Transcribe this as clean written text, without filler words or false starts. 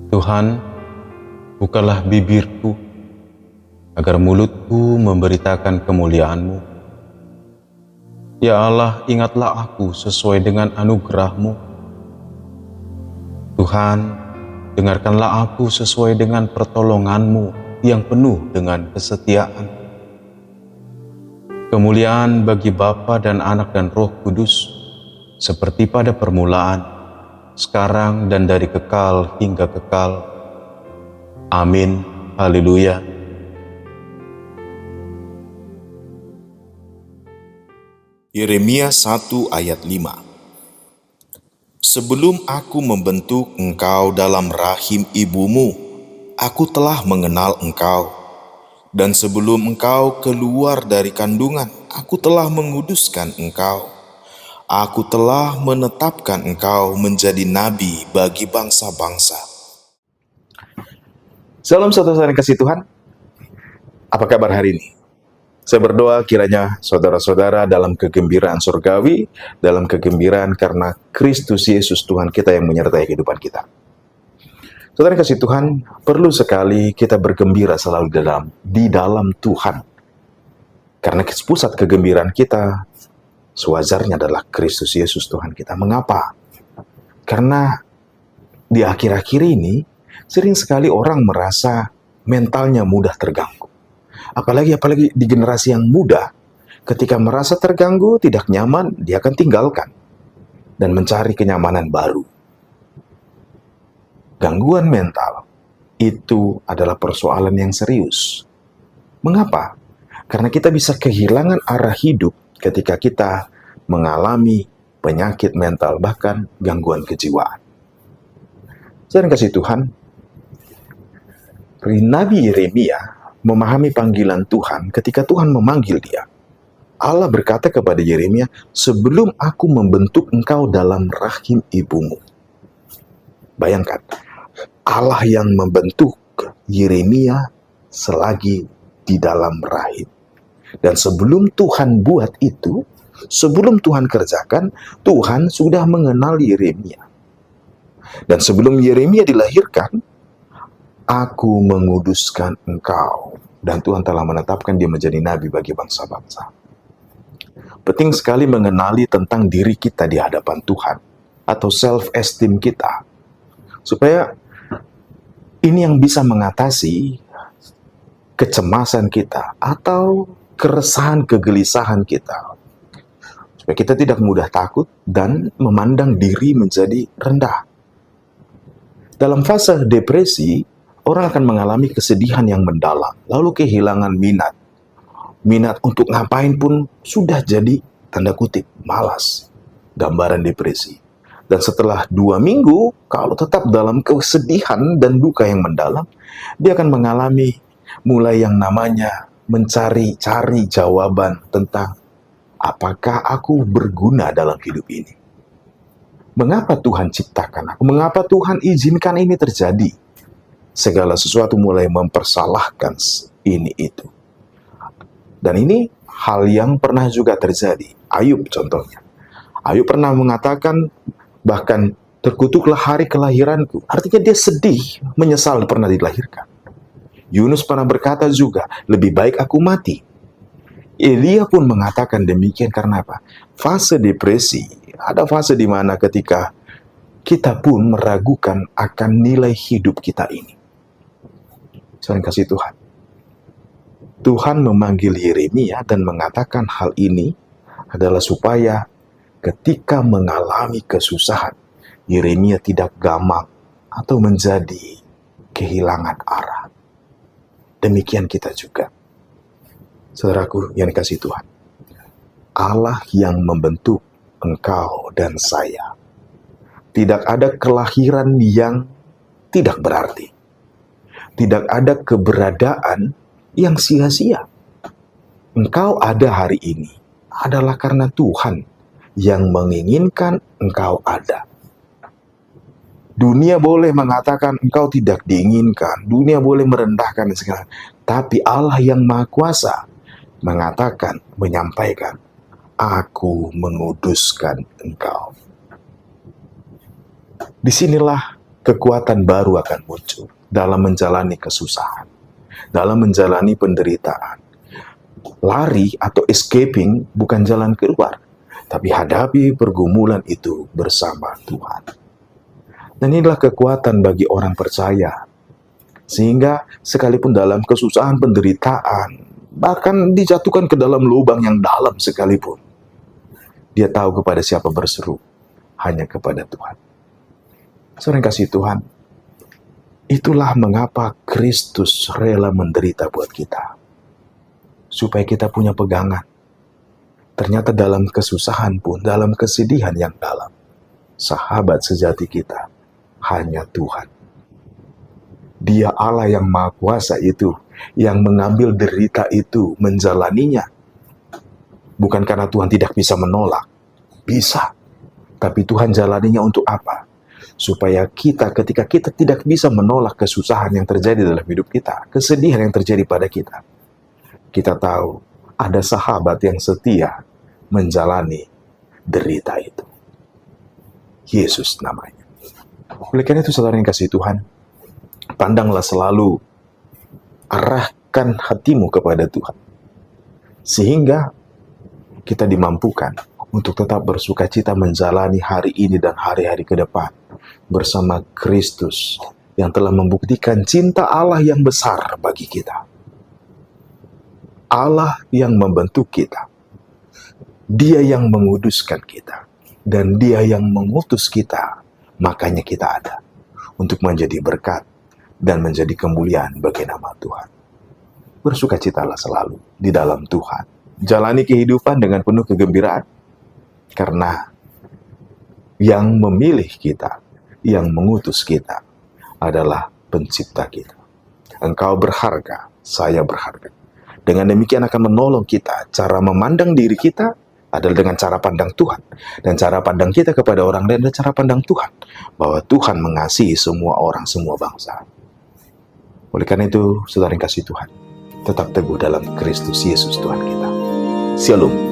Tuhan, bukalah bibirku, agar mulutku memberitakan kemuliaan-Mu. Ya Allah, ingatlah aku sesuai dengan anugerah-Mu. Tuhan, dengarkanlah aku sesuai dengan pertolongan-Mu yang penuh dengan kesetiaan. Kemuliaan bagi Bapa dan Anak dan Roh Kudus, seperti pada permulaan, sekarang dan dari kekal hingga kekal. Amin. Haleluya. Yeremia 1 ayat 5. Sebelum aku membentuk engkau dalam rahim ibumu, aku telah mengenal engkau. Dan sebelum engkau keluar dari kandungan, aku telah menguduskan engkau. Aku telah menetapkan engkau menjadi nabi bagi bangsa-bangsa. Salam saudara kasih Tuhan. Apa kabar hari ini? Saya berdoa kiranya saudara-saudara dalam kegembiraan surgawi, dalam kegembiraan karena Kristus Yesus Tuhan kita yang menyertai kehidupan kita. Saudara kasih Tuhan, perlu sekali kita bergembira selalu di dalam Tuhan. Karena pusat kegembiraan kita sewajarnya adalah Kristus Yesus Tuhan kita. Mengapa? Karena di akhir-akhir ini sering sekali orang merasa mentalnya mudah terganggu. Apalagi di generasi yang muda, ketika merasa terganggu, tidak nyaman, dia akan tinggalkan dan mencari kenyamanan baru. Gangguan mental itu adalah persoalan yang serius. Mengapa? Karena kita bisa kehilangan arah hidup ketika kita mengalami penyakit mental, bahkan gangguan kejiwaan. Saya kasih Tuhan, Nabi Yeremia memahami panggilan Tuhan ketika Tuhan memanggil dia. Allah berkata kepada Yeremia, sebelum aku membentuk engkau dalam rahim ibumu. Bayangkan, Allah yang membentuk Yeremia selagi di dalam rahim. Dan sebelum Tuhan buat itu, sebelum Tuhan kerjakan, Tuhan sudah mengenal Yeremia. Dan sebelum Yeremia dilahirkan, aku menguduskan engkau. Dan Tuhan telah menetapkan dia menjadi nabi bagi bangsa-bangsa. Penting sekali mengenali tentang diri kita di hadapan Tuhan, atau self-esteem kita. Supaya ini yang bisa mengatasi kecemasan kita, atau keresahan, kegelisahan kita. Supaya kita tidak mudah takut dan memandang diri menjadi rendah. Dalam fase depresi, orang akan mengalami kesedihan yang mendalam, lalu kehilangan minat. Minat untuk ngapain pun sudah jadi, tanda kutip, malas. Gambaran depresi. Dan setelah 2 minggu, kalau tetap dalam kesedihan dan duka yang mendalam, dia akan mengalami mulai yang namanya mencari-cari jawaban tentang apakah aku berguna dalam hidup ini. Mengapa Tuhan ciptakan aku? Mengapa Tuhan izinkan ini terjadi? Segala sesuatu mulai mempersalahkan ini itu. Dan ini hal yang pernah juga terjadi. Ayub contohnya. Ayub pernah mengatakan, bahkan terkutuklah hari kelahiranku. Artinya dia sedih, menyesal pernah dilahirkan. Yunus pernah berkata juga, lebih baik aku mati. Elia pun mengatakan demikian karena apa? Fase depresi, ada fase di mana ketika kita pun meragukan akan nilai hidup kita ini. Saya kasih Tuhan. Tuhan memanggil Yeremia dan mengatakan hal ini adalah supaya ketika mengalami kesusahan, Yeremia tidak gamang atau menjadi kehilangan arah. Demikian kita juga. Saudaraku yang dikasihi Tuhan. Allah yang membentuk engkau dan saya. Tidak ada kelahiran yang tidak berarti. Tidak ada keberadaan yang sia-sia. Engkau ada hari ini adalah karena Tuhan yang menginginkan engkau ada. Dunia boleh mengatakan engkau tidak diinginkan, dunia boleh merendahkan dan segala, tapi Allah yang Maha Kuasa mengatakan, menyampaikan, aku menguduskan engkau. Disinilah kekuatan baru akan muncul dalam menjalani kesusahan, dalam menjalani penderitaan. Lari atau escaping bukan jalan keluar, tapi hadapi pergumulan itu bersama Tuhan. Dan inilah kekuatan bagi orang percaya. Sehingga sekalipun dalam kesusahan, penderitaan, bahkan dijatuhkan ke dalam lubang yang dalam sekalipun, dia tahu kepada siapa berseru, hanya kepada Tuhan. Saudara yang kasih Tuhan, itulah mengapa Kristus rela menderita buat kita. Supaya kita punya pegangan. Ternyata dalam kesusahan pun, dalam kesedihan yang dalam, sahabat sejati kita hanya Tuhan. Dia Allah yang Maha Kuasa itu, yang mengambil derita itu, menjalaninya. Bukan karena Tuhan tidak bisa menolak, bisa. Tapi Tuhan jalaninya untuk apa? Supaya kita, ketika kita tidak bisa menolak kesusahan yang terjadi dalam hidup kita, kesedihan yang terjadi pada kita, kita tahu ada sahabat yang setia menjalani derita itu. Yesus namanya. Oleh karena itu, saudara yang kasih Tuhan, pandanglah selalu, arahkan hatimu kepada Tuhan. Sehingga kita dimampukan untuk tetap bersuka cita menjalani hari ini dan hari-hari ke depan bersama Kristus yang telah membuktikan cinta Allah yang besar bagi kita. Allah yang membentuk kita. Dia yang menguduskan kita. Dan Dia yang mengutus kita. Makanya kita ada untuk menjadi berkat dan menjadi kemuliaan bagi nama Tuhan. Bersukacitalah selalu di dalam Tuhan. Jalani kehidupan dengan penuh kegembiraan. Karena yang memilih kita, yang mengutus kita adalah pencipta kita. Engkau berharga, saya berharga. Dengan demikian akan menolong kita. Cara memandang diri kita adalah dengan cara pandang Tuhan. Dan cara pandang kita kepada orang lain adalah cara pandang Tuhan. Bahwa Tuhan mengasihi semua orang, semua bangsa. Oleh karena itu, saudara yang kasih Tuhan, tetap teguh dalam Kristus Yesus Tuhan kita. Shalom.